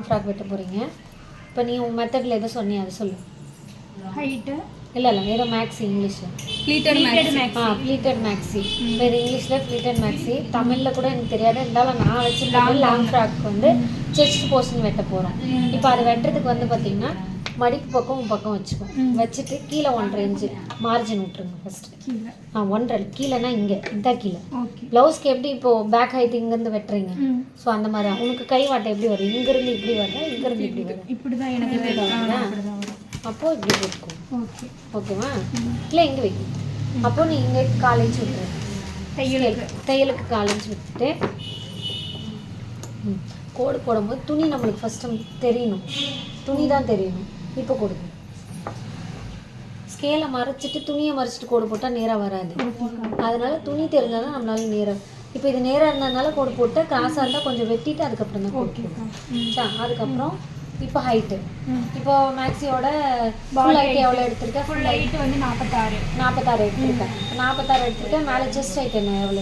Frock வெட்ட போகிறீங்க. இப்போ நீ உன் மெத்தடில் எதை சொன்னியா அதை சொல்லு. ஹைட்டு இல்லை ஏதோ மேக்ஸி இங்கிலீஷில் ப்ளீட்டட் மேக்ஸி. இப்போ இது இங்கிலீஷில் ப்ளீட்டட் மேக்ஸி. தமிழில் கூட எனக்கு தெரியாது, இருந்தாலும் நான் வச்சுருக்க லாங் ஃப்ராக் வந்து செஸ்ட் போர்ஷன் வெட்ட போகிறோம். இப்போ அது வெட்டுறதுக்கு வந்து பார்த்திங்கன்னா மடிப்பு பக்கம் பக்கம் வச்சுக்கோம். வச்சுட்டு கீழே 1.5 இன்ச்சு மார்ஜின் விட்டுருங்க ஃபஸ்ட்டு. 1.5 கீழேனா இங்கே இதான் கீழே. ப்ளவுஸ்க்கு எப்படி இப்போது பேக் ஹைட் இங்கேருந்து வெட்டுறீங்க, ஸோ அந்த மாதிரி தான். உனக்கு கை வாட்டை எப்படி வரும், இங்கேருந்து இப்படி வருதா இங்கேருந்து இப்படி வரும், இப்படி தான் எனக்கு. அப்போது இப்படி வைக்கும். ஓகேவா? இல்லை இங்கே வைக்கும். அப்போது நீ இங்கே 1/4 இன்ச்சு விட்டுரு. தையலுக்கு 1/4 இன்ச்சு விட்டுட்டு கோடு போடும்போது துணி நம்மளுக்கு ஃபஸ்ட்டு தெரியணும், துணி தான் தெரியணும். இப்போ கொடுங்க. ஸ்கேலை மறைச்சிட்டு துணியை மறைச்சிட்டு கோடு போட்டால் நேராக வராது. அதனால துணி தெரிஞ்சால் தான் நம்மளால நேராக. இப்போ இது நேராக இருந்ததுனால கோடு போட்டு கிராஸாக இருந்தால் கொஞ்சம் வெட்டிட்டு அதுக்கப்புறம் தான் கோடு போட்டோம். அதுக்கப்புறம் இப்போ ஹைட்டு, இப்போ மேக்ஸியோட ஃபுல் ஹைட் எவ்வளோ எடுத்திருக்கேன்? ஃபுல் ஹைட் வந்து 46 எடுத்திருக்கேன். 46 எடுத்திருக்கேன். மேலே செஸ்ட் ஹைட் என்ன எவ்வளோ?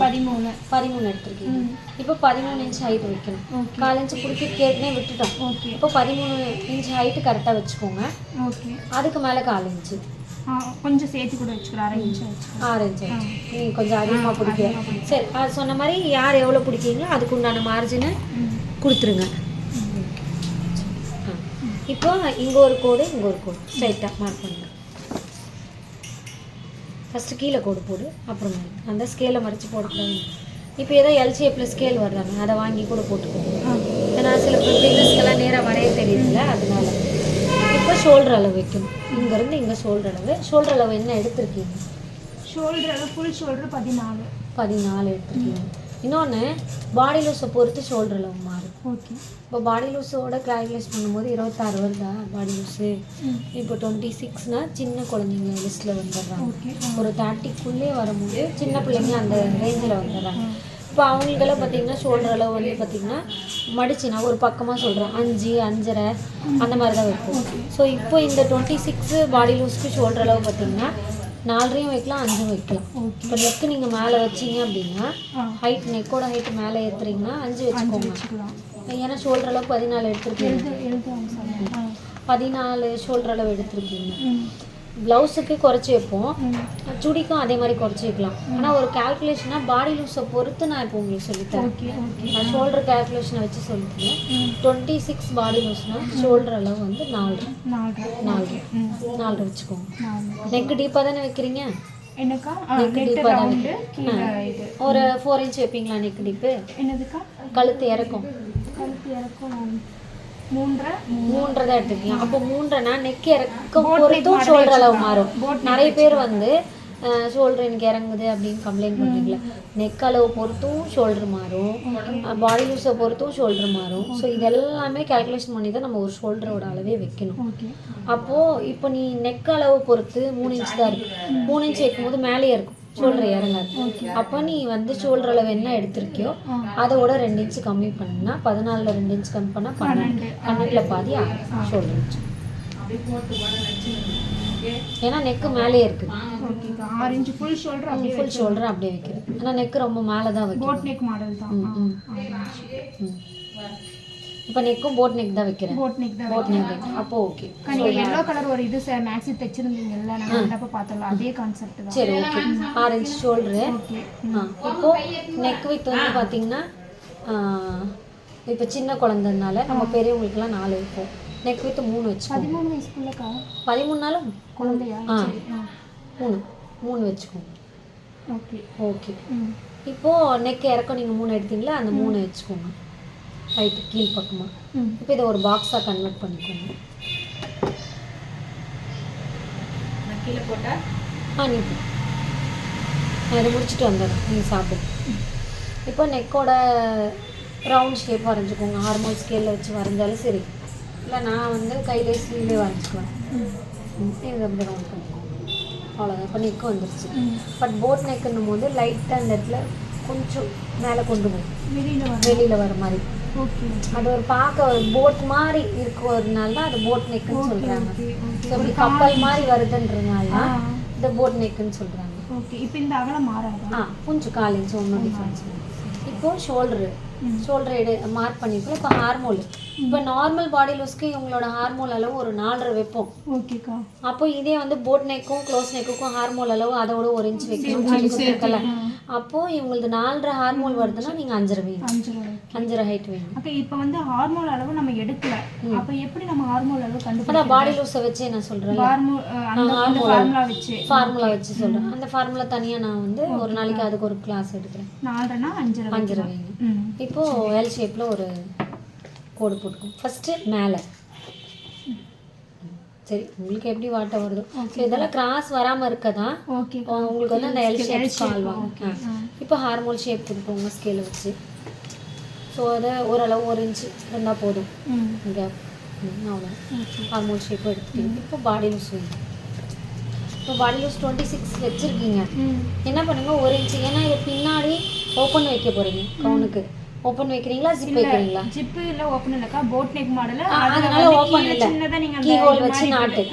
13 எடுத்திருக்கீங்க. இப்போ 13 இன்ச் ஹைட் வைக்கணும். 1/4 இன்ச்சு பிடிச்சி கேட்னே விட்டுட்டோம். இப்போ 13 இன்ச் ஹைட்டு கரெக்டாக வச்சுக்கோங்க. அதுக்கு மேலே 1/4 இன்ச்சு கொஞ்சம் சேர்த்து கூட வச்சுக்கிறேன். 6 இன்ச்சு நீ கொஞ்சம் அதிகமாக பிடிக்க. சரி, அது சொன்ன மாதிரி யார் எவ்வளோ பிடிக்கீங்களோ அதுக்கு உண்டான மார்ஜினை கொடுத்துருங்க. இப்போ இங்கே ஒரு கோடு இங்கே ஒரு கோடு ஸ்ட்ரைட்டாக மார்க் பண்ணுங்க. ஃபஸ்ட்டு கீழே கோடு போடு, அப்புறம் அந்த ஸ்கேலை மறைச்சி போடக்கூடாது. இப்போ ஏதோ எல்சிஎஃப்ல ஸ்கேல் வருதாங்க, அதை வாங்கி கூட போட்டுக்கோங்க. ஏன்னா சில பிஸ்னஸ்க்கெல்லாம் நேராக வரைய தெரியுதுல்ல, அதனால. இப்போ ஷோல்டர் அளவு வைக்கணும். இங்கேருந்து இங்கே ஷோல்டர் அளவு என்ன எடுத்திருக்கீங்க? ஷோல்டர் அளவு ஃபுல் ஷோல்டர் 14 எடுத்திருக்கீங்க. இன்னொன்று பாடி லூஸை பொறுத்து ஷோல்டர் அளவு மாறும். இப்போ பாடி லூஸோட கிளாரிஃபைஸ் பண்ணும்போது 26 வருதா பாடி லூஸு? இப்போ 26னா சின்ன குழந்தைங்க லிஸ்ட்டில் வந்துடுறாங்க. ஒரு 30க்குள்ளே வரும்போது சின்ன பிள்ளைங்க அந்த ரேஞ்சில் வந்துடுறாங்க. இப்போ அவங்களுக்கெல்லாம் பார்த்திங்கன்னா ஷோல்டர் அளவு வந்து பார்த்திங்கன்னா மடிச்சுனா ஒரு பக்கமாக சொல்கிறேன் 5, 5.5 அந்த மாதிரி தான் வைப்போம். ஸோ இப்போ இந்த 26 பாடி லூஸ்க்கு ஷோல்டர் அளவு பார்த்திங்கன்னா 4 வைக்கலாம், 5 வைக்கலாம். இப்போ நெக்கு நீங்கள் மேலே வச்சிங்க அப்படின்னா ஹைட் நெக்கோட ஹைட்டு மேலே ஏற்றுறீங்கன்னா 5 வச்சுக்கோங்க. ஏன்னா ஷோல்டர் அளவு 14 எடுத்துருக்கீங்க. 14 ஷோல்டர் அளவு எடுத்துருக்கீங்க. ப்ளவுஸுக்கு குறைச்சி வைப்போம், சுடிக்கும் அதே மாதிரி குறைச்சி வைக்கலாம். ஆனால் ஒரு கால்குலேஷனாக பாடி லூஸை பொறுத்து நான் இப்போ உங்களுக்கு சொல்லித்தரேன். நான் ஷோல்டர் கால்குலேஷனை வச்சு சொல்லித்தரேன். 26 பாடி லூஸ்னால் ஷோல்டர் அளவு வந்து 4 வச்சுக்கோங்க. நெக்கு டீப்பாக தானே வைக்கிறீங்க? நெக்கு டீப்பாக தான் வைக்கிறேன். ஒரு 4 இன்ச் வைப்பீங்களா நெக்கு டீப்பு? கழுத்து இறக்கும் 3.5 தான் எடுத்துக்கலாம். அப்போ 3.5னா நெக் இறக்கம் பொறுத்தும் ஷோல்டர் அளவு மாறும். நிறைய பேர் வந்து ஷோல்டர் எனக்கு இறங்குது அப்படின்னு கம்ப்ளைண்ட் பண்ணுறீங்களா? நெக் அளவு பொறுத்தும் ஷோல்டர் மாறும், பாடி லூஸை பொறுத்தும் ஷோல்டர் மாறும். ஸோ இதெல்லாமே கால்குலேஷன் பண்ணி தான் நம்ம ஒரு ஷோல்டரோட அளவே வைக்கணும். அப்போது இப்போ நீ நெக் அளவு பொறுத்து 3 இன்ச் தான் இருக்குது. 3 இன்ச் வைக்கும்போது மேலேயே இருக்கும், ஷோல்டர் இறங்காது. அப்போ நீ வந்து ஷோல்டர் அளவு என்ன எடுத்திருக்கியோ அதோட 2 இன்ச்சு கம்மி பண்ணா 14ல் 2 இன்ச் கம்மி பண்ணால் 12ல் பாதி ஆகும் ஷோல்டர் இன்ச்சு. ஏன்னா நெக்கு மேலே இருக்குது. 6 இன்ச் ஃபுல் ஷோல்டர் அப்படியே வைக்கிறது. ஆனால் நெக்கு ரொம்ப மேலே தான் வைக்கும். போட் நெக் மாடல் தான். இப்போ நெக்கும் போட் நெக் தான் வைக்கிறேன். Boat neck. அப்போ ஓகே. நீங்க yellow கலர் ஒரு இது மேக்ஸி தைச்சிருந்தீங்கல்ல, நான் வந்தப்ப பார்த்தல அதே கான்செப்ட் தான். சரி, ஓகே. 6 inch shoulder. இப்போ நெக் வித் வந்து பார்த்தீங்கன்னா இப்போ சின்ன குழந்தைனால நம்ம பெரியவங்களுக்குலாம் 4 வைப்போம். நெக் வித் 3 வச்சுக்கோங்க. 13 வயசுக்குள்ளக்கா 13நாலும் குழந்தையா? 3 வச்சுக்கோங்க. ஓகே. இப்போ நெக் இறக்கம் நீங்கள் 3 எடுத்தீங்களா, அந்த 3 வச்சுக்கோங்க ஹைட்டு கீழ் பக்கமாக. இப்போ இதை ஒரு பாக்ஸாக கன்வெர்ட் பண்ணிக்கோங்க. கீழே போட்டால் நீ நான் இதை முடிச்சுட்டு வந்துடுறேன், நீங்கள் சாப்பிடு. இப்போ நெக்கோட ரவுண்ட் ஷேப் வரைஞ்சிக்கோங்க. நார்மல் ஸ்கேலில் வச்சு வரைஞ்சாலும் சரி, இல்லை நான் வந்து கையிலே ஸ்லீவ்லேயே வரைஞ்சிக்குவேன். இது அப்படி ரவுண்ட் பண்ணிக்கோங்க, அவ்வளோதான். இப்போ நெக்கு வந்துருச்சு. பட் போட் நெக்குன்னும் போது லைட்டாக அந்த இடத்துல கொஞ்சம் மேலே கொண்டு போகும், வெளியில் வர மாதிரி. அது ஒரு பார்க்க ஒரு போட் மாதிரி இருக்கிறதுனால தான் அது போட் நெக்குன்னு சொல்கிறாங்க. ஸோ இப்படி கப்பல் மாதிரி வருதுன்றதுனால தான் இந்த போட் நெக்குன்னு சொல்கிறாங்க. இப்போ இந்த அகலம் மாறாது. கொஞ்சம் 1/4 இன்ச் ஒன்றும் டிஃப்ரென்ஸ். இப்போ ஷோல்டர் மார்க் பண்ணிருக்கோம். இப்போ ஹார்மோல், இப்போ நார்மல் பாடி லூஸ்க்கு இவங்களோட ஹார்மோல் அளவு ஒரு 4.5 வைப்போம். ஓகேக்கா. அப்போ இதே வந்து போட் நெக்கும் க்ளோஸ் நெக்குக்கும் ஹார்மோல் அளவு அதோட 1 இன்ச் வைக்கணும். அப்போ இவங்களுக்கு 4.5 ஹார்மோல் வருதுன்னா நீங்க 5.5 வேணும். 5.5 ஹைட் வேணும். அப்ப இப்போ வந்து ஹார்மோல் அளவு நம்ம எடுக்கல, அப்ப எப்படி நம்ம ஹார்மோல் அளவு கண்டுபிடிக்கலாம்? அதான் பாடி லூஸை வச்சு நான் சொல்றேன், ஃபார்முலா வச்சு சொல்றேன். அந்த ஃபார்முலா தனியா நான் வந்து ஒரு நாளைக்கு அதுக்கு ஒரு கிளாஸ் எடுக்கிறேன். 4.5னா 5.5 வேணும். இப்போ எல் ஷேப்ல ஒரு கோடு போட்டுக்கோம். ஃபர்ஸ்ட் மேலே, சரி உங்களுக்கு எப்படி வாட்ட வருதோ. ஸோ இதெல்லாம் கிராஸ் வராமல் இருக்கதான் உங்களுக்கு வந்து அந்த எல் ஷேப் சால்வ் ஆகும். இப்போ ஹார்மோல் ஷேப் கொடுப்போங்க ஸ்கேலை வச்சு. ஸோ அதை ஓரளவு 1 இன்ச் இருந்தால் போதும். இங்கே அவ்வளோ ஹார்மோல் ஷேப்பும் எடுத்துக்கிங்க. இப்போ பாடி லூஸ் வேணும். இப்போ பாடி லூஸ் 26 வச்சுருக்கீங்க. என்ன பண்ணுங்க 1 இன்ச், ஏன்னா இது பின்னாடி ஓப்பன் வைக்க போகிறீங்க. கவுனுக்கு ஓப்பன் வைக்கிறீங்களா, ஜிப் வைக்கிறீங்களா? ஜிப் இல்ல ஓப்பன் இல்லக்கா, போட் நெக் மாடல். அதனால ஓப்பன் இல்ல, சின்னதா நீங்க கீ ஹோல் வச்சு நாட்டு,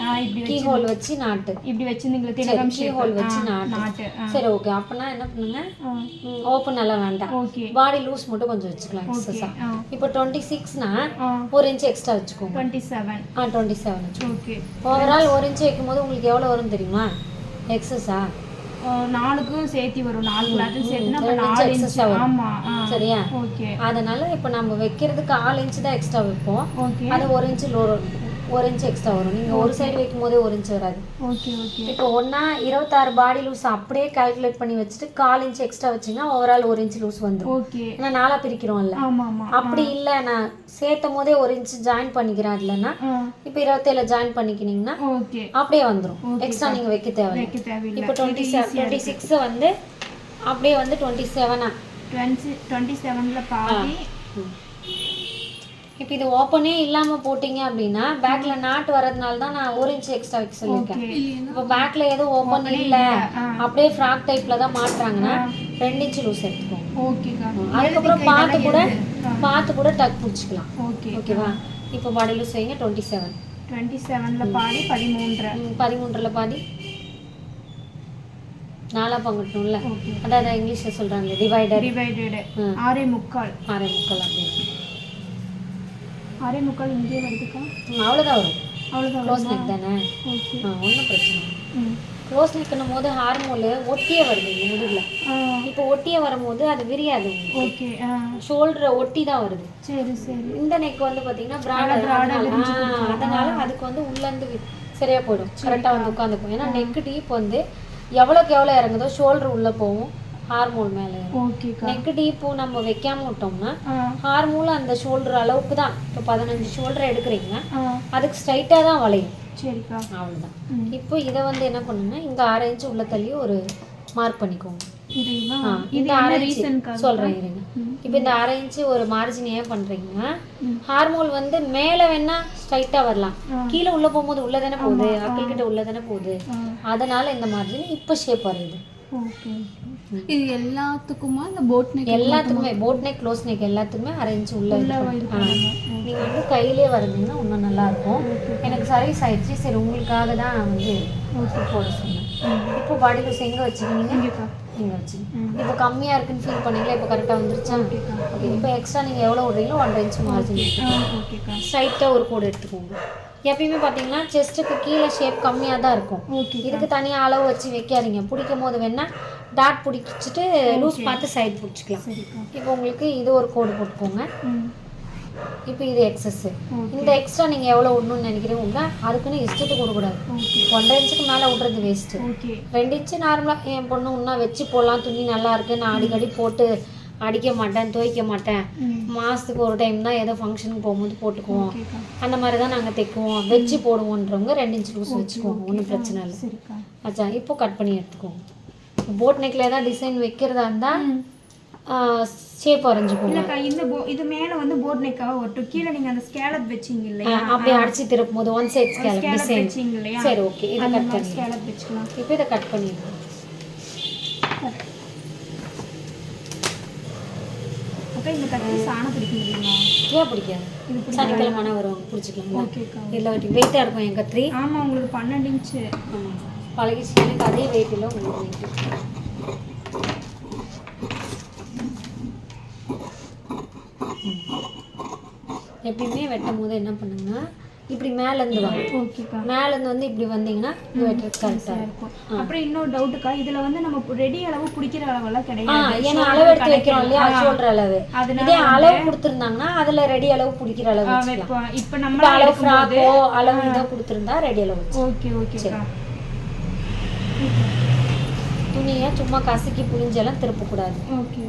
கீ ஹோல் வச்சு நாட்டு, இப்படி வச்சிருந்தீங்க திலகம் கீ ஹோல் வச்சு நாட்டு. சரி ஓகே. அப்பனா என்ன பண்ணுங்க, ஓப்பன் எல்லாம் வேண்டாம், பாடி லூஸ் மட்டும் கொஞ்சம் வச்சுக்கலாம் எக்ஸஸா. இப்போ 26னா 1 இன்ச் எக்ஸ்ட்ரா வச்சுக்கோங்க. 27 ஓகே. ஓவரால் 1 இன்ச் வைக்கும்போது உங்களுக்கு எவ்வளவு வரும் தெரியுமா எக்ஸஸா? 4க்கும் சேர்த்து வரும். 4 கிளாத்தும் சேர்த்துனா அப்ப 4 இன்ச் வரும். ஆமா சரியா? ஓகே. அதனால இப்போ நம்ம வைக்கிறதுக்கு 4 இன்ச் தான் எக்ஸ்ட்ரா வைப்போம். அது 1 இன்ச் 1 இன்ச் எக்ஸ்ட்ரா வரும். நீங்க ஒரு சைடு வைக்கும் போதே 1 இன்ச் வராது. Okay okay. இப்போ ஒண்ணா 26 பாடி லூஸ் அப்படியே கால்குலேட் பண்ணி வச்சுட்டு 1/4 இன்ச் எக்ஸ்ட்ரா வச்சீங்கன்னா ஓவரால் 1 இன்ச் லூஸ் வந்துடும். ஓகே. ஏன்னா 4 பிரிக்கிறோம்ல. ஆமா ஆமா. அப்படி இல்ல நான் சேர்த்தும் போதே 1 இன்ச் ஜாயின் பண்ணிக்கிறேன் இல்லைன்னா இப்போ 27 ஜாயின் பண்ணிக்கினீங்கன்னா ஓகே அப்படியே வந்துடும். எக்ஸ்ட்ரா நீங்க வைக்க தேவையில்லை. இப்போ 26 வந்து அப்படியே வந்து 27ல பாதி. இப்போ இது ஓப்பனே இல்லாம போட்டீங்க அப்படின்னா பேக்ல நாட் வரதுனால தான் நான் 1 இன்ச் எக்ஸ்ட்ரா வைக்க சொல்லியிருக்கேன். இப்போ பேக்ல எதுவும் ஓப்பன் இல்ல, அப்படியே ஃப்ராக் டைப்ல தான் மாட்டுறாங்கன்னா 2 இன்ச் லூஸ் எடுத்துக்கோங்க. ஓகேக்கா. அதுக்கப்புறம் பார்த்து கூட டக் பிடிச்சிக்கலாம். ஓகேவா? இப்போ பாடி லூஸ் வைங்க 27ல பாதி 13ல பாதி 4 பங்கட்டணும்ல. அதான் இங்கிலீஷ்ல சொல்றாங்க டிவைடட் 6.25 அப்படி 6.25 இங்கே வருதுக்கா. அவ்வளோதான் வரும். க்ளோஸ் நெக் தானே. ஒன்றும் பிரச்சனை இல்லை. க்ளோஸ் நெக்னும் போது ஹார்மோல் ஒட்டியே வருது முதுகுல. இப்போ ஒட்டியே வரும்போது அது விரியாது. ஓகே. ஷோல்டரை ஒட்டி தான் வருது. சரி சரி. இந்த நெக் வந்து பார்த்தீங்கன்னா அதனால அதுக்கு வந்து உள்ளேருந்து சரியா போயிடும், கரெக்டாக வந்து உட்காந்துக்கும். ஏன்னா நெக் டீப் வந்து எவ்வளோக்கு எவ்வளோ இறங்குதோ ஷோல்டர் உள்ளே போகும், ஹார்மோல் மேலே. நெக் டீப்பு நம்ம வைக்காம விட்டோம்னா ஹார்மோல் அந்த ஷோல்டர் அளவுக்கு தான். இப்போ 15 ஷோல்டர் எடுக்கிறீங்க, அதுக்கு ஸ்ட்ரைட்டாக தான் வளையும். சரிக்கா. அவ்வளோதான். இப்போ இதை வந்து என்ன பண்ணுன்னா இந்த 6 இன்ச் உள்ள தள்ளி ஒரு மார்க் பண்ணிக்கோங்க. இந்த 6 இன்ச் சொல்கிறேன் இருங்க. இப்போ இந்த 6 இன்ச் ஒரு மார்ஜின் ஏன் பண்ணுறீங்கன்னா ஹார்மோல் வந்து மேலே வேணா ஸ்ட்ரைட்டாக வரலாம், கீழே உள்ளே போகும்போது உள்ளே தானே போகுது, அக்கல் கிட்ட உள்ளே தானே போகுது. அதனால இந்த மார்ஜின் இப்போ ஷேப் வருது. இது எல்லாத்துக்குமா இந்த போட் நெக்? எல்லாத்துக்குமே போட் நெக் க்ளோஸ் நெக் எல்லாத்துக்குமே 6 இன்ச் உள்ள நீங்க வந்து கையிலே வரைஞ்சிங்கன்னா இன்னும் நல்லா இருக்கும். எனக்கு சர்வீஸ் ஆயிடுச்சு, சரி உங்களுக்காக தான் நான் வந்து போட சொன்னேன். இப்போ பாடி லூஸ் எங்கே வச்சுக்கிங்க? இங்கே வச்சுங்க. இப்போ கம்மியாக இருக்குன்னு ஃபீல் பண்ணீங்களா? இப்போ கரெக்டாக வந்துருச்சா? ஓகே. இப்போ எக்ஸ்ட்ரா நீங்கள் எவ்வளோ விடுறீங்களோ 1.5 இன்ச் மார்ஜின் ஸ்ட்ரைட்டாக ஒரு கோடு எடுத்துக்கோங்க. எப்பயுமே பார்த்தீங்கன்னா செஸ்ட்டுக்கு கீழே ஷேப் கம்மியாக தான் இருக்கும். இதுக்கு தனியாக அளவு வச்சு வைக்காதீங்க. பிடிக்கும் போது வேணால் டாட் பிடிச்சிட்டு லூஸ் பார்த்து சைட் பிடிச்சிக்கலாம். இப்போ உங்களுக்கு இது ஒரு கோடு போட்டுக்கோங்க. இப்போ இது எக்ஸஸ்ஸு. இந்த எக்ஸ்ட்ரா நீங்கள் எவ்வளோ விடணும்னு நினைக்கிறீங்க, அதுக்குன்னு இஷ்டத்துக்கு விடக்கூடாது. 1.5 இன்ச்சுக்கு மேலே விட்றது வேஸ்ட்டு. 2 இன்ச்சு நார்மலாக என் பொண்ணு இன்னும் வச்சு போடலாம், துணி நல்லா இருக்கு, நான் அடிக்கடி போட்டு அடிக்க மாட்டேன், துவைக்க மாட்டேன், மாதத்துக்கு ஒரு டைம் தான் ஏதோ ஃபங்க்ஷனுக்கு போகும்போது போட்டுக்குவோம், அந்த மாதிரி தான் நாங்கள் தைக்குவோம், வச்சு போடுவோன்றவங்க 2 இன்ச் லூஸ் வச்சுக்கோங்க, ஒன்றும் பிரச்சனை இல்லை. ஆச்சா? இப்போ கட் பண்ணி எடுத்துக்கோங்க. போட் நெக்கில் ஏதாவது டிசைன் வைக்கிறதா இருந்தால் ஷேப் வரைஞ்சிக்கோங்க. இது மேலே வந்து போட் நெக்காக ஒட்டும், கீழே நீங்கள் அந்த ஸ்கேலப் வச்சிங்க இல்லையா, அப்படியே அடிச்சு திருப்பும் போது ஒன் சைட் ஸ்கேலப் டிசைன் வச்சிங்க இல்லையா? சரி ஓகே. இதை கட் பண்ணி ஸ்கேலப் வச்சுக்கலாம். இப்போ இதை கட் பண்ணிடுவோம். இந்த கட்டி சாணம் பிடிக்க முடியுமா? ஏன் பிடிக்காது? சனிக்கிழமை வருவாங்க, பிடிச்சிக்கலாம். இல்லை வெயிட்டாக இருக்கும் என் கத்திரி. ஆமாம், உங்களுக்கு 12 இன்ச்சு. ஆமாம், பழகிச்சு. எனக்கு அதே வெயிட் இல்லை, உங்களுக்கு வெயிட். எப்பயுமே வெட்டும் போது என்ன பண்ணுங்கன்னா இப்படி மேலேருந்து வாங்க. ஓகேக்கா. மேலேருந்து வந்து இப்படி வந்தீங்கன்னா வெட்டுறது கரெக்டாக இருக்கும். அப்புறம் இன்னொரு டவுட்டுக்கா, இதுல வந்து நம்ம ரெடி அளவு பிடிக்கிற அளவெல்லாம் கிடையாது. ஏன்னா அளவு எடுத்து வைக்கிறோம் இல்லையா, ஷோல்டர் அளவு. இதே அளவு கொடுத்துருந்தாங்கன்னா அதுல ரெடி அளவு பிடிக்கிற அளவு வச்சுக்கலாம். இப்போ நம்ம அளவு ஃப்ராக்கோ அளவு இதை கொடுத்துருந்தா ரெடி அளவு. ஓகே ஓகேக்கா. துணியை சும்மா கசக்கி புளிஞ்செல்லாம் திருப்பக்கூடாது. ஓகே.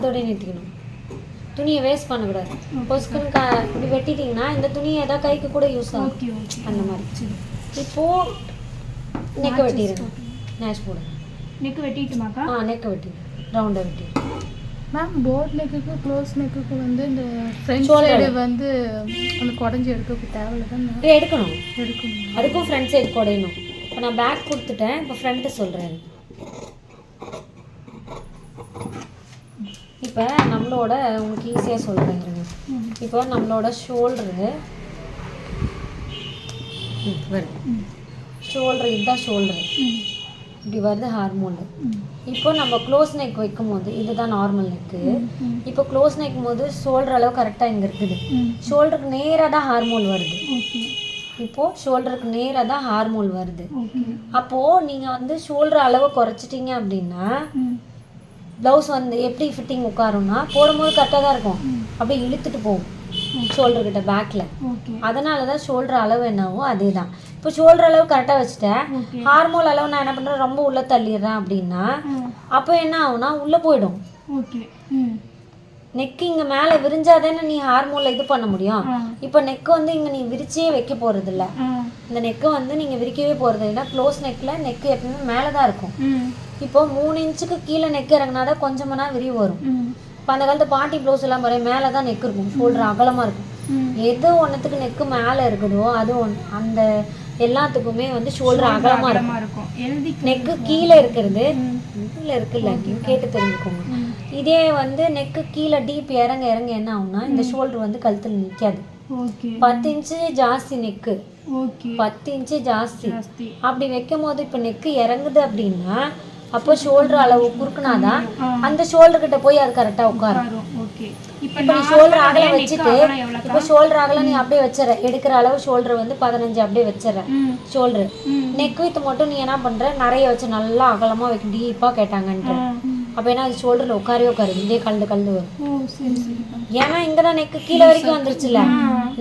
அதோட நிறுத்திக்கணும். துணியை வேஸ்ட் பண்ணக்கூடாது. பொசுக்குன்னு இப்படி வெட்டிட்டீங்கன்னா இந்த துணியை ஏதாவது கைக்கு கூட யூஸ் ஆகும். அந்த மாதிரி. இப்போ நெக்கை வெட்டிடுங்க. நேஷ் போடுங்க. நெக்கு வெட்டிட்டுமாக்கா? நெக்கை வெட்டி ரவுண்டாக வெட்டி. மேம் போட் நெக்குக்கு க்ளோஸ் நெக்குக்கு வந்து இந்த ஃப்ரண்ட் சைடு வந்து அந்த குடஞ்சி எடுக்க தேவையில்ல தான் எடுக்கணும். அதுக்கும் ஃப்ரண்ட் சைடு குடையணும். இப்போ நான் பேக் கொடுத்துட்டேன். இப்போ ஃப்ரண்ட்டு சொல்கிறேன். இப்போ நம்மளோட உங்களுக்கு ஈஸியாக சொல்கிறேங்க. இப்போ நம்மளோட ஷோல்டரு வருது. ஷோல்டரு இதுதான் ஷோல்டரு. இப்படி வருது ஹார்மோனு. இப்போ நம்ம க்ளோஸ் நெக் வைக்கும் போது இதுதான் நார்மல் நெக்கு. இப்போ க்ளோஸ் நெக்கும் போது ஷோல்டர் அளவு கரெக்டாக இங்கே இருக்குது. ஷோல்டருக்கு நேராக தான் ஹார்மோன் வருது. இப்போது ஷோல்டருக்கு நேராக தான் ஹார்மோன் வருது. அப்போது நீங்கள் வந்து ஷோல்டர் அளவை குறைச்சிட்டிங்க அப்படின்னா ப்ளவுஸ் வந்து எப்படி ஃபிட்டிங் உட்காரும்னா போடும்போது கரெக்டாக தான் இருக்கும். அப்படியே இழுத்துட்டு போகும் ஷோல்டர்கிட்ட பேக்கில். அதனால தான் ஷோல்டர் அளவு என்னவோ அதே தான். இப்போ ஷோல்டர் அளவு கரெக்டாக வச்சுட்டேன். ஹார்மோன் அளவு நான் என்ன பண்ணுறேன், ரொம்ப உள்ளே தள்ளிடுறேன் அப்படின்னா அப்போ என்ன ஆகும்னா உள்ளே போயிடும். நெக்கு இங்கே மேலே விரிஞ்சாதானே நீ ஹார்மோனில் இது பண்ண முடியும். இப்போ நெக்கு வந்து இங்கே நீ விரிச்சே வைக்க போகிறது இல்லை. இந்த நெக்கை வந்து நீங்கள் விரிக்கவே போகிறது இல்லைன்னா க்ளோஸ் நெக்கில் நெக்கு எப்பவுமே மேலே தான் இருக்கும். இப்போ 3 இன்ச்சுக்கு கீழே நெக்கு இறங்கினா தான் கொஞ்சமானா விரிவு வரும். இப்போ அந்த காலத்து பாட்டி ப்ளவுஸ் எல்லாம் பாரு மேலே தான் நெக்கு இருக்கும். ஷோல்டர் அகலமாக இருக்கும். எது ஒன்றுத்துக்கு நெக்கு மேலே இருக்குதோ அது அந்த எல்லாத்துக்குமே வந்து ஷோல்டர் அகலமாக இருக்கும். நெக்கு கீழே இருக்கிறது இதில் இருக்குல்ல கேட்டு தெரிஞ்சுக்கோங்க. இதே வந்து நெக்கு கீழே டீப் இறங்க இறங்க என்ன ஆகும்னா இந்த ஷோல்டர் வந்து கழுத்தில் நிற்காது. 10 இன்ச்சு ஜாஸ்தி நெக்கு, 10 இன்ச்சு ஜாஸ்தி அப்படி வைக்கும் போது இப்போ நெக்கு இறங்குது அப்படின்னா அப்போ ஷோல்டர் அளவு குறுக்குனாதான் அந்த ஷோல்டர் கிட்ட போய் அது கரெக்டாக உட்காரும். இப்போ நீ ஷோல்டர் அகல வச்சுட்டு இப்போ ஷோல்டர் அகல நீ அப்படியே வச்சிடற. எடுக்கிற அளவு ஷோல்டர் வந்து 15 அப்படியே வச்சிடற. ஷோல்டர் நெக் வித் மட்டும் நீ என்ன பண்ற நிறைய வச்சு நல்லா அகலமா வைக்க டீப்பாக கேட்டாங்கன்ற. அப்போ ஏன்னா அது ஷோல்டரில் உட்காரவே உட்காரு இதே கலந்து வரும். ஏன்னா இங்கே தான் நெக்கு கீழே வரைக்கும் வந்துருச்சுல.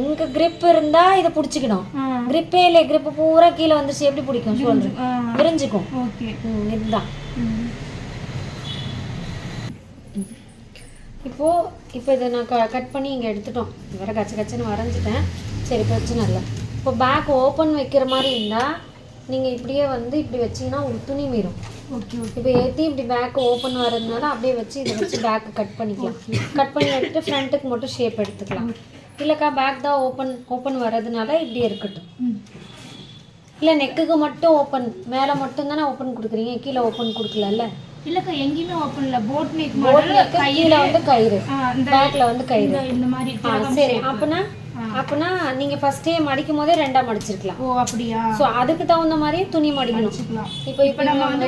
இங்கே கிரிப் இருந்தால் இதை பிடிச்சிக்கணும். கிரிப்பே இல்லை, கிரிப்பு பூரா கீழே வந்துருச்சு எப்படி பிடிக்கும்? ஷோல்டர் விரிஞ்சுக்கும். இதுதான். இப்போ இதை நான் கட் பண்ணி இங்கே எடுத்துட்டோம். வேறு கச்சன்னு வரைஞ்சிட்டேன். சரி பிரச்சனை இல்லை. இப்போ பேக் ஓப்பன் வைக்கிற மாதிரி இருந்தால் நீங்கள் இப்படியே வந்து இப்படி வச்சிங்கன்னா ஒரு துணி மீறும். இப்போ ஏற்றி இப்படி பேக்கு ஓப்பன் வரதுனால அப்படியே வச்சு இதை வச்சு பேக்கு கட் பண்ணிக்கலாம். கட் பண்ணி எடுத்துட்டு ஃப்ரண்ட்டுக்கு மட்டும் ஷேப் எடுத்துக்கலாம். இல்லைக்கா பேக் தான் ஓப்பன் வர்றதுனால இப்படி இருக்கட்டும். இல்லை நெக்குக்கு மட்டும் ஓப்பன் மேலே மட்டும் தானே ஓப்பன் கொடுக்குறீங்க, கீழே ஓப்பன் கொடுக்கலல்ல? இல்லக்கா எங்கேயுமே ஓப்பன் இல்லை. போட் நெக் கீழே வந்து கயிறு, பேக்கில் வந்து கயிறு இந்த மாதிரி. சரி அப்பனா நீங்கள் ஃபஸ்ட்டே மடிக்கும் போதே 2ஆக மடிச்சிருக்கலாம். ஓ அப்படியா? ஸோ அதுக்கு தகுந்த மாதிரி துணி மடிக்கணும். இப்போ நம்ம வந்து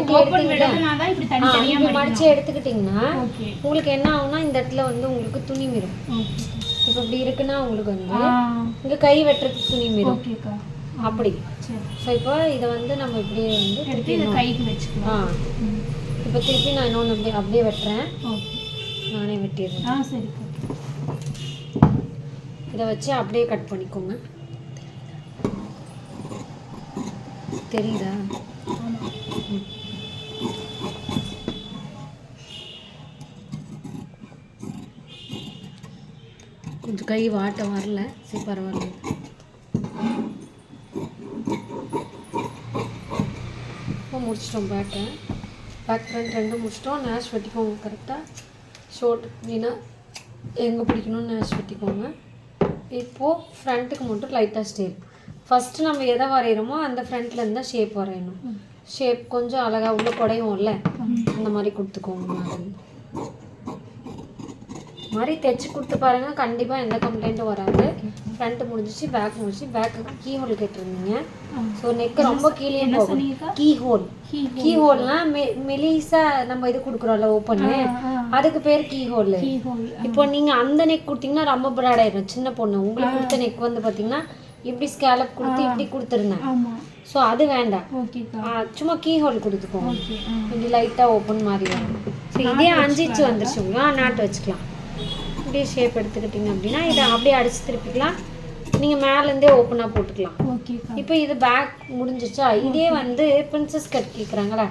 மடிச்சு எடுத்துக்கிட்டிங்கன்னா உங்களுக்கு என்ன ஆகும்னா இந்த இடத்துல வந்து உங்களுக்கு துணி மீறும். இப்போ இப்படி இருக்குன்னா உங்களுக்கு வந்து இங்கே கை வெட்டுறதுக்கு துணி மீறும் அப்படி. ஸோ இப்போ இதை வந்து நம்ம இப்படியே வந்து திருப்பி கைக்கு வச்சுக்கலாம். இப்போ திருப்பி நான் இன்னொன்று அப்படியே வெட்டுறேன். நானே வெட்டிடுறேன். சரி. இதை வச்சு அப்படியே கட் பண்ணிக்கோங்க. தெரியுதா? கொஞ்சம் கை வாட்ட வரல. சரி பரவாயில்ல. இப்போ முடிச்சிட்டோம். பேக் ஃப்ரண்ட் ரெண்டும் முடிச்சிட்டோம். நேஷ் வெட்டிக்கோங்க கரெக்டாக. ஷோர்ட் அப்படின்னா எங்கே பிடிக்கணும்னு நேஷ் வெட்டிக்கோங்க. இப்போது ஃப்ரண்ட்டுக்கு மட்டும் லைட்டாக ஸ்டேப். ஃபஸ்ட்டு நம்ம எதை வரைகிறோமோ அந்த ஃப்ரண்ட்லேருந்து தான் ஷேப் வரையணும். ஷேப் கொஞ்சம் அழகாக உள்ள குடையும்ல அந்த மாதிரி கொடுத்துக்கோங்க. மாதிரி தைச்சு கொடுத்து பாருங்க, கண்டிப்பா எந்த கம்ப்ளைண்ட்டும் வராது. ஃப்ரண்ட் முடிஞ்சிச்சு, பேக் முடிஞ்சிச்சு. பேக்கு கீ ஹோல் கேட்டிருந்தீங்க. ஸோ நெக் ரொம்ப கீழே போகும். கீ ஹோல், கீ ஹோல்னா மெலிசா நம்ம இது கொடுக்குறோம்ல ஓப்பனு, அதுக்கு பேர் கீ ஹோல். இப்போ நீங்க அந்த நெக் கொடுத்தீங்கன்னா ரொம்ப பிராட் ஆயிடும். சின்ன பொண்ணு உங்களுக்கு கொடுத்த நெக் வந்து பாத்தீங்கன்னா இப்படி ஸ்கேலப் கொடுத்து இப்படி கொடுத்துருந்தேன். ஸோ அது வேண்டாம், சும்மா கீ ஹோல் கொடுத்துக்கோங்க. கொஞ்சம் லைட்டாக ஓப்பன் மாதிரி வேணும். ஸோ இதே 5 இன்ச் வந்துருச்சுங்களா, நாட்டு வச்சுக்கலாம். இப்படியே ஷேப் எடுத்துக்கிட்டிங்க அப்படின்னா இதை அப்படியே அடிச்சு திருப்பிக்கலாம். நீங்கள் மேலேருந்தே ஓப்பனாக போட்டுக்கலாம். இப்போ இது பேக் முடிஞ்சிச்சா? இதே வந்து பிரின்சஸ் கட் கேட்குறாங்களா,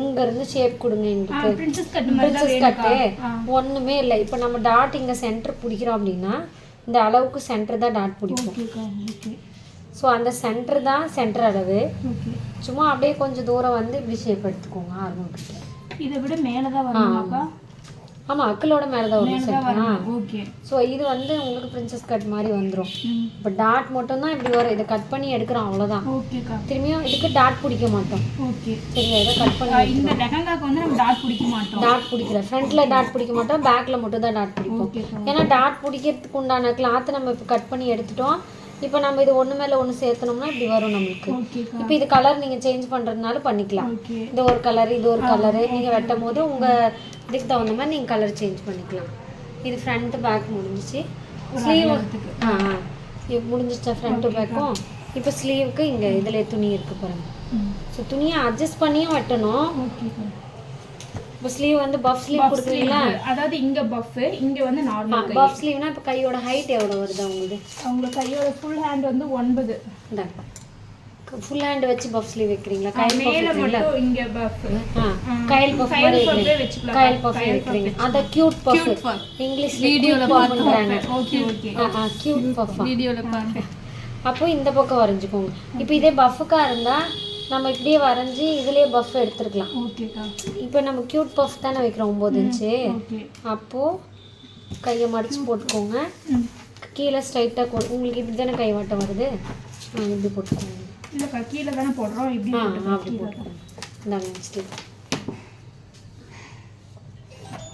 இங்கேருந்து ஷேப் கொடுங்க எங்களுக்கு. பிரின்சஸ் கட்டு ஒன்றுமே இல்லை. இப்போ நம்ம டாட் இங்கே சென்டர் பிடிக்கிறோம் அப்படின்னா இந்த அளவுக்கு சென்டர் தான் டாட் பிடிக்கும். ஸோ அந்த சென்டர் தான் சென்டர் அளவு. சும்மா அப்படியே கொஞ்சம் தூரம் வந்து இப்படி ஷேப் எடுத்துக்கோங்க. ஆர்வம் இதை விட மேலே தான் வரணுமாக்கா? ஆமாம், அக்கிளோட மேலே தான் வரும். ஸோ இது வந்து உங்களுக்கு பிரின்சஸ் கட் மாதிரி வந்துடும். இப்போ டாட் மட்டும் தான் இப்படி வரும். இதை கட் பண்ணி எடுக்கிறோம், அவ்வளோதான். திரும்பியும் இதுக்கு டாட் பிடிக்க மாட்டோம். சரிங்க, இதை கட் பண்ணி இந்த லெஹங்காக்கு வந்து நம்ம டாட் பிடிக்க மாட்டோம். டாட் பிடிக்கல, ஃப்ரண்ட்ல டாட் பிடிக்க மாட்டோம், பேக்ல மட்டும் தான் டாட் பிடிப்போம். ஏன்னா டாட் பிடிக்கிறதுக்கு உண்டான கிளாத்தை நம்ம இப்போ கட் பண்ணி எடுத்துட்டோம். இப்போ நம்ம இது ஒன்று மேலே ஒன்று சேர்த்தனோம்னா இப்படி வரும் நம்மளுக்கு. இப்போ இது கலர் நீங்கள் சேஞ்ச் பண்ணுறதுனால பண்ணிக்கலாம். இது ஒரு கலர், இது ஒரு கலரு. நீங்கள் வெட்டும் போது உங்கள் இதுக்கு தகுந்த மாதிரி நீங்கள் கலர் சேஞ்ச் பண்ணிக்கலாம். இது ஃப்ரண்ட்டு பேக் முடிஞ்சிச்சு. ஸ்லீவ் இது முடிஞ்சிச்சா ஃப்ரண்ட்டு பேக்கும்? இப்போ ஸ்லீவுக்கு இங்கே இதில் துணி இருக்குது பாருங்கள். ஸோ துணியை அட்ஜஸ்ட் பண்ணியும் வெட்டணும். இப்போ ஸ்லீவ் வந்து பஃப் ஸ்லீவ் கொடுக்குறீங்களா? அதாவது இங்கே பஃப், இங்கே வந்து நார்மல். பஃப் ஸ்லீவ்னா இப்போ கையோட ஹைட் எவ்வளோ வருது உங்களுக்கு? அவங்களுக்கு கையோட ஃபுல் ஹேண்ட் வந்து 9. ஃபுல் ஹேண்ட் வச்சு பஃப் ஸ்லீவ் வைக்கிறீங்களா? மேலே மட்டும் இங்கே பஃப், கைல் பஃப் மாதிரி வைக்கிறீங்க. கைல் பஃப் வைக்கிறீங்க. அத கியூட் பஃப், இங்கிலீஷ் வீடியோல பாக்குறாங்க. ஓகே ஓகே, கியூட் பஃப் வீடியோல பாருங்க. அப்போ இந்த பக்கம் வரைஞ்சுக்கோங்க. இப்போ இதே பஃப்க்கா இருந்தா நம்ம இப்படியே வரைஞ்சி இதுலேயே பஃப் எடுத்துருக்கலாம். ஓகேக்கா. இப்போ நம்ம கியூட் பஃப் தானே வைக்கிறோம் 9 இன்ச்சு. அப்போது கையை மடித்து போட்டுக்கோங்க. கீழே ஸ்ட்ரைட்டாக உங்களுக்கு இப்படி தானே கை வாட்டம் வருது, இப்படி போட்டுக்கோங்க. இல்லைக்கா, கீழே தானே போடுறோம், இப்படி அப்படி போட்டுக்கோங்க. இந்தாங்க நெக்ஸ்ட்டு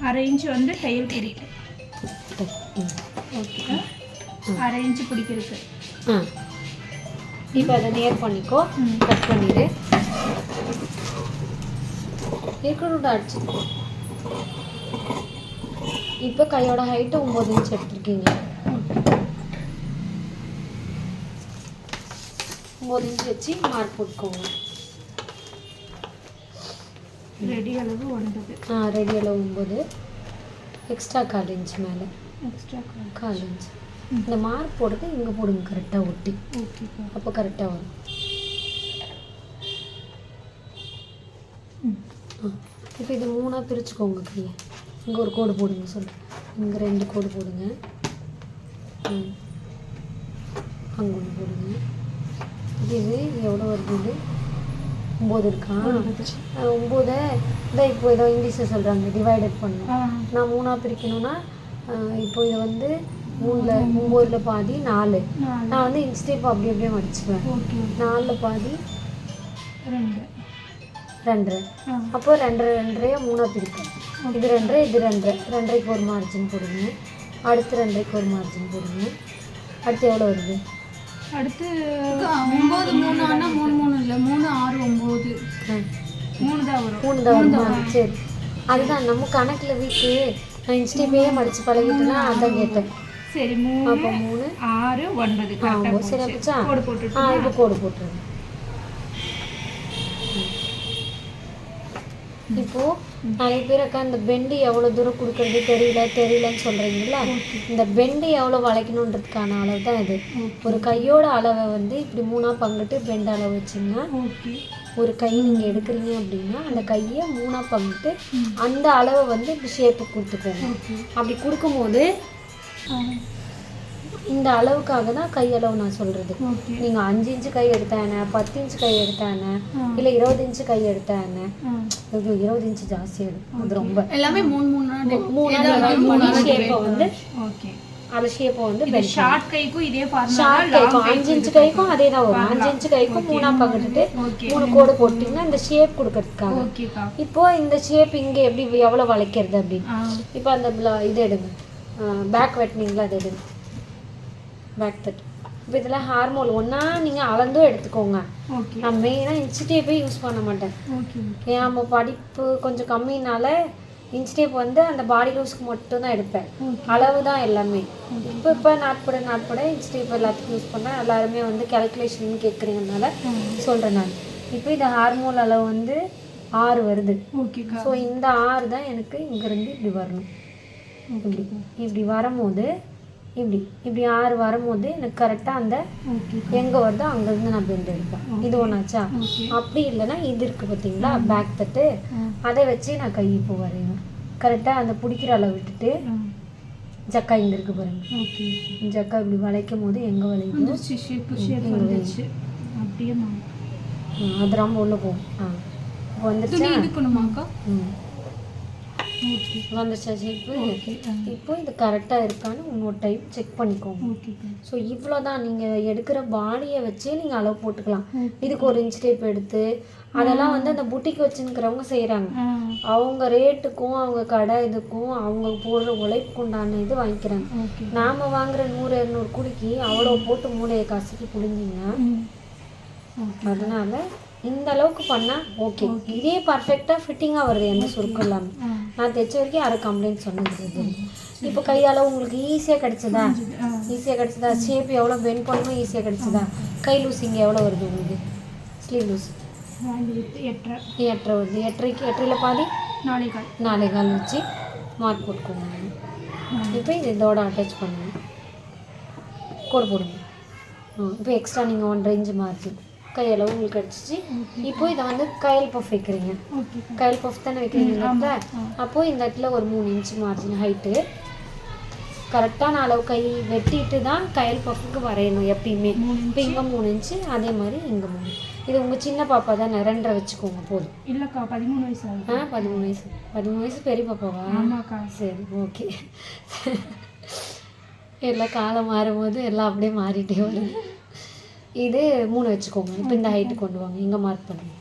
1/2 இன்ச் வந்து தையல் பிடிக்கு. ஓகேக்கா, 1/2 இன்ச் பிடிக்கிறதுக்கு. இப்போ அதை நேர் பண்ணிக்கோ, கட் பண்ணிடு. இருக்கணும் அடிச்சு. இப்போ கையோட ஹைட்டு 9 இன்ச் எடுத்துருக்கீங்க. 9 இன்ச் வச்சு மார்க் போட்டுக்கோங்க. ரெடி அளவு 9. ரெடி அளவு 9. எக்ஸ்ட்ரா 1/4 இன்ச் மேலே. Extra 1/4 inch. இந்த மார்க் போடுறது இங்கே போடுங்க கரெக்டாக ஒட்டி. அப்போ கரெக்டாக வரும். இப்போ இது 3ஆக பிரிச்சுக்கோங்க கையை. இங்கே ஒரு கோடு போடுங்க சொல்லு. இங்கே 2 கோடு போடுங்க. அங்கே ஒன்று போடுங்க. இது எவ்வளோ வருது? 9 இருக்கா? 9 இதான். இப்போ ஏதோ இங்கிலீஷில் சொல்கிறாங்க டிவைடட் பண்ணணும். நான் 3ஆக பிரிக்கணும்னா இப்போ இதை வந்து 9ல் பாதி 4. நான் வந்து இன்ஸ்டேப் அப்படி அப்படியே மடிச்சுக்குவேன். 4ல் பாதி 2. அப்போ 2 2 3ஆக பிரிப்பேன். இது 2 இது 2 2க்கு ஒரு மார்ஜின் போடுங்க. அடுத்து 2க்கு ஒரு மார்ஜின் போடுங்க. அடுத்து எவ்வளோ வருது? அடுத்து 9 3 ஆனால் 3 3 இல்லை 3 6 9 3 தான் வரும். 3 தான் வருமா? சரி, அதுதான் நம்ம கணக்கில் வீட்டு நான் இன்ஸ்டேப்பையே மடித்து பழகிட்டேன்னா அதான் கேட்டேன். சரி, 3 அப்போ 3 6 9 சரி அப்பச்சா. கோடு போட்டு இப்போ கோடு போட்டுருங்க. இப்போது நிறைய பேர் அக்கா இந்த பெண்டு எவ்வளோ தூரம் கொடுக்கறது தெரியலன்னு சொல்கிறீங்களா? இந்த பெண்டு எவ்வளோ வளைக்கணுன்றதுக்கான அளவு தான் இது. ஒரு கையோட அளவை வந்து இப்படி 3ஆக பங்கிட்டு பெண்டு அளவு வச்சிங்கன்னா, ஒரு கை நீங்கள் எடுக்கிறீங்க அப்படின்னா அந்த கையை 3ஆக பங்கிட்டு அந்த அளவை வந்து இப்படி ஷேப்பு கொடுத்துக்கோங்க. அப்படி கொடுக்கும்போது இந்த அளவுக்காக தான் கையளவு நான் சொல்கிறது. நீங்கள் 5 இன்ச்சு கை எடுத்தானே, 10 இன்ச்சு கை எடுத்தானே, இல்லை 20 இன்ச்சு கை எடுத்தானே. 20 இன்ச்சு ஜாஸ்தி எடுக்கும். அது ரொம்ப எல்லாமே 3 ஷேப்பை வந்து அது ஷேப்பை வந்து ஷார்ட் கைக்கும் இதே ஷார்ட் கைக்கும் 5 இன்ச்சு கைக்கும் அதே தான் வரும். 5 இன்ச்சு கைக்கும் 3ஆக பங்கிட்டு 3 கோடு போட்டிங்கன்னா இந்த ஷேப் கொடுக்கறதுக்காக. இப்போ இந்த ஷேப் இங்கே எப்படி எவ்வளோ வளைக்கிறது அப்படின்னு இப்போ அந்த இது எடுங்க. பேக் வெட்டினீங்களா அது எடுங்க, பேக் தட். இப்போ இதில் ஹார்மோன் ஒன்றா நீங்கள் அளந்தும் எடுத்துக்கோங்க. ஓகே நான் மெயினாக இன்ச் டேப்பே யூஸ் பண்ண மாட்டேன். ஓகே ஏன் நம்ம படிப்பு கொஞ்சம் கம்மினால இன்ச் டேப் வந்து அந்த பாடி லூஸ்க்கு மட்டும் தான் எடுப்பேன், அளவு தான் எல்லாமே. இப்போ நாட்பட இன்ச் டேப் எல்லாத்துக்கும் யூஸ் பண்ணேன். எல்லாருமே வந்து கேல்குலேஷன் கேட்குறீங்கனால சொல்கிறேன் நான். இப்போ இந்த ஹார்மோன் அளவு வந்து 6 வருது. ஓகேக்கா. ஸோ இந்த 6 தான் எனக்கு இங்கேருந்து இப்படி வரணும். இப்படி வரும்போது இப்படி 6 வரும்போது எனக்கு கரெக்டாக அந்த எங்கே வருதோ அங்கேருந்து நான் பெண்ட் எடுப்பேன். இது ஒன்றாச்சா? அப்படி இல்லைன்னா இது இருக்குது பார்த்தீங்களா பேக் தட்டு, அதை வச்சு நான் கை இப்போ வரையணும். கரெக்டாக அந்த பிடிக்கிற அளவு விட்டுட்டு ஜக்கா இங்கே இருக்குது பாருங்க. ஜக்கா இப்படி வளைக்கும் போது எங்கே வளையுது அது ரொம்ப உள்ள போகும். இப்போ வந்துருச்சா? வந்துருச்சா ஷேப்பு? இப்போ இது கரெக்டாக இருக்கான்னு இன்னொரு டைம் செக் பண்ணிக்கோங்க. ஸோ இவ்வளோ தான். நீங்கள் எடுக்கிற பாடியை வச்சே நீங்கள் அளவு போட்டுக்கலாம். இதுக்கு ஒரு இன்ச் டேப் எடுத்து அதெல்லாம் வந்து அந்த புட்டிக்கு வச்சுருக்கிறவங்க செய்கிறாங்க. அவங்க ரேட்டுக்கும் அவங்க கடை இதுக்கும் அவங்க போடுற உழைப்புக்கு உண்டான இது வாங்கிக்கிறாங்க. நாம் வாங்குற 100-200 குடிக்கு அவ்வளோ போட்டு மூளையை காசுக்கு புழிஞ்சிங்கன்னா அதனால இந்த அளவுக்கு பண்ணால் ஓகே. இதே பர்ஃபெக்டாக ஃபிட்டிங்காக வருது, எந்த சுருக்கம் இல்லாமல். நான் தைச்ச வரைக்கும் யாரும் கம்ப்ளைண்ட் சொன்னது. இப்போ கையால் உங்களுக்கு ஈஸியாக கிடச்சதா? ஷேப் எவ்வளோ பெண்ட் பண்ணணும் ஈஸியாக கிடச்சதா? கை லூஸ் இங்கே எவ்வளோ வருது உங்களுக்கு? ஸ்லீவ் லூஸ் 8.5 வருது. 8.5 பாதி 4.25 வச்சு மார்க் போட்டுக்கோங்க. இப்போ இது இதோட அட்டாச் பண்ணுங்க, கோடு போடுங்க. இப்போ எக்ஸ்ட்ரா நீங்கள் 1.5 இன்ச் மார்ஜின் கையளவு உங்களுக்கு கிடச்சிச்சு. இப்போ இதை வந்து கையல் பஃப் வைக்கிறீங்க. கையல் பஃப் தானே வைக்கிறீங்க. அப்போது இந்த இடத்துல ஒரு 3 இன்ச் மார்ஜின் ஹைட்டு கரெக்டான அளவு கை வெட்டிட்டு தான் கையல் பஃபுக்கு வரையணும் எப்பயுமே. இப்போ இங்கே 3 இன்ச்சு, அதே மாதிரி இங்கே 3. இது உங்கள் சின்ன பாப்பா தானே, 2.5 வச்சுக்கோங்க போதும். இல்லைக்கா 13 வயசு. 13 வயசு பெரிய பாப்பாவா? ஆமாக்கா. சரி ஓகே. எல்லாம் காலம் மாறும்போது எல்லாம் அப்படியே மாறிட்டே வரும். இது 3 வச்சுக்கோங்க. இப்போ இந்த ஹைட்டு கொண்டு வாங்க, இங்கே மார்க் பண்ணுங்க.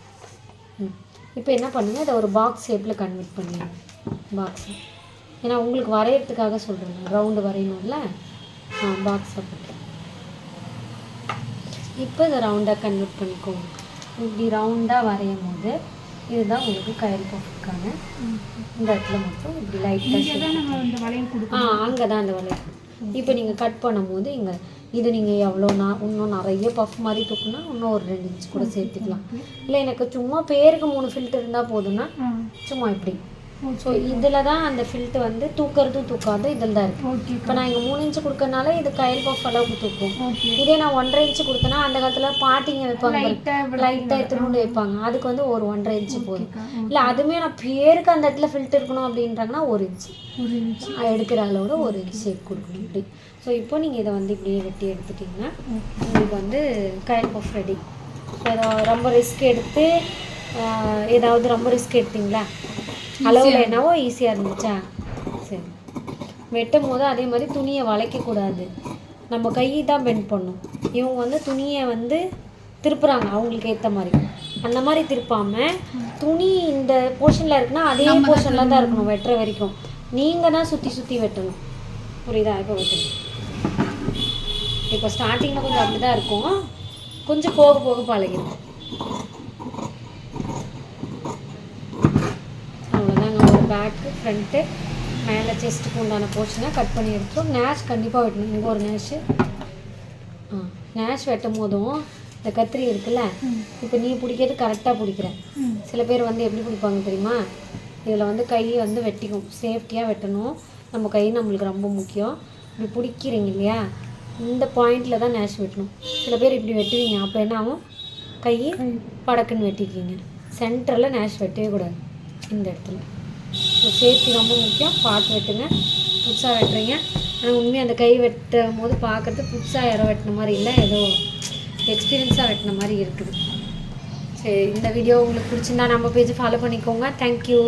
இப்போ என்ன பண்ணுங்கள், இதை ஒரு பாக்ஸ் ஷேப்பில் கன்வெர்ட் பண்ணிடுங்க. பாக்ஸ் ஏன்னா உங்களுக்கு வரைகிறதுக்காக சொல்கிறேன், ரவுண்டு வரையணும்ல. பாக்ஸை போட்டு இப்போ இதை ரவுண்டாக கன்வெர்ட் பண்ணிக்கோங்க. இப்படி ரவுண்டாக வரையும் போது இதுதான் உங்களுக்கு கயல் பஃப்க்கான இந்த இடத்துல மட்டும் இப்படி லைட்டாக அங்கே தான் அந்த வளையல். இப்போ நீங்கள் கட் பண்ணும்போது இங்கே இது நீங்கள் எவ்வளோ இன்னும் நிறைய பஃப் மாதிரி தூக்குனா இன்னும் ஒரு 2 இன்ச் கூட சேர்த்துக்கலாம். இல்லை எனக்கு சும்மா பேருக்கு 3 ஃபில்ட் இருந்தால் போதும்னா சும்மா இப்படி. ஸோ இதில் தான் அந்த ஃபில்ட்டு வந்து தூக்கிறது தூக்காது இதில் தான் இருக்குது. இப்போ நான் இங்கே 3 இன்ச்சு கொடுக்கறனால இது கயல் பஃப் அளவுக்கு தூக்கும். இதே நான் 1.5 இன்ச்சு கொடுத்தேன்னா அந்த காலத்தில் பாட்டிங்க வைப்பாங்க, லைட்டாக எத்தனோண்டு வைப்பாங்க, அதுக்கு வந்து ஒரு 1.5 இன்ச்சு போதும். இல்லை அதுவுமே நான் பேருக்கு அந்த இடத்துல ஃபில்ட் இருக்கணும் அப்படின்றாங்கன்னா 1 இன்ச்சு எடுக்கிற அளவோட 1 இன்ச் ஷேப் கொடுக்கணும் இப்படி. ஸோ இப்போ நீங்கள் இதை வந்து இப்படியே வெட்டி எடுத்துட்டிங்கன்னா உங்களுக்கு வந்து கயல் பஃப் ரெடி. ரொம்ப ரிஸ்க் எடுத்து ஏதாவது ரொம்ப ரிஸ்க் எடுத்தீங்களா? அளவில் என்னவோ ஈஸியாக இருந்துச்சா? சரி. வெட்டும் போது அதே மாதிரி துணியை வளைக்கக்கூடாது, நம்ம கை தான் பெண்ட் பண்ணும். இவங்க வந்து துணியை வந்து திருப்புறாங்க அவங்களுக்கு ஏற்ற மாதிரி, அந்த மாதிரி திருப்பாமல் துணி இந்த போர்ஷனில் இருக்குன்னா அதே போர்ஷனில் தான் இருக்கணும் வெட்டுற வரைக்கும். நீங்கள் தான் சுற்றி வெட்டணும். புரியுதா? இப்போ வெட்டணும். இப்போ ஸ்டார்டிங்கில் கொஞ்சம் அப்படி தான் இருக்கும், கொஞ்சம் போக போக பழகிடும். அவ்வளோதாங்க. ஒரு பேக்கு ஃப்ரண்ட்டு மேலே செஸ்ட்டுக்கு உண்டான போர்ஷனாக கட் பண்ணி எடுத்துரும். நேஷ் கண்டிப்பாக வெட்டணும். இங்கே ஒரு நேஷு. நேஷ் வெட்டும் போதும் இந்த கத்திரி இருக்குல்ல, இப்போ நீ பிடிக்கிறது கரெக்டாக பிடிக்கிறேன். சில பேர் வந்து எப்படி பிடிப்பாங்க தெரியுமா? இதில் வந்து கை வந்து வெட்டிக்கும், சேஃப்டியாக வெட்டணும். நம்ம கை நம்மளுக்கு ரொம்ப முக்கியம். இப்படி பிடிக்கிறீங்க இல்லையா, இந்த பாயிண்டில் தான் நேஷ் வெட்டணும். சில பேர் இப்படி வெட்டுவீங்க, அப்போ என்ன ஆகும்? கை படக்குன்னு வெட்டிக்கிங்க. சென்டரில் நேஷ் வெட்டவே கூடாது இந்த இடத்துல. ஸோ சேஃப்டி ரொம்ப முக்கியம். பார்த்து வெட்டுங்க. புதுசாக வெட்டுறீங்க, ஆனால் உண்மையாக அந்த கை வெட்டும் போது பார்க்குறது புதுசாக யாரோ வெட்டின மாதிரி இல்லை, ஏதோ எக்ஸ்பீரியன்ஸாக வெட்டின மாதிரி இருக்குது. சரி, இந்த வீடியோ உங்களுக்கு பிடிச்சிருந்தா நம்ம பேஜை ஃபாலோ பண்ணிக்கோங்க. தேங்க்யூ.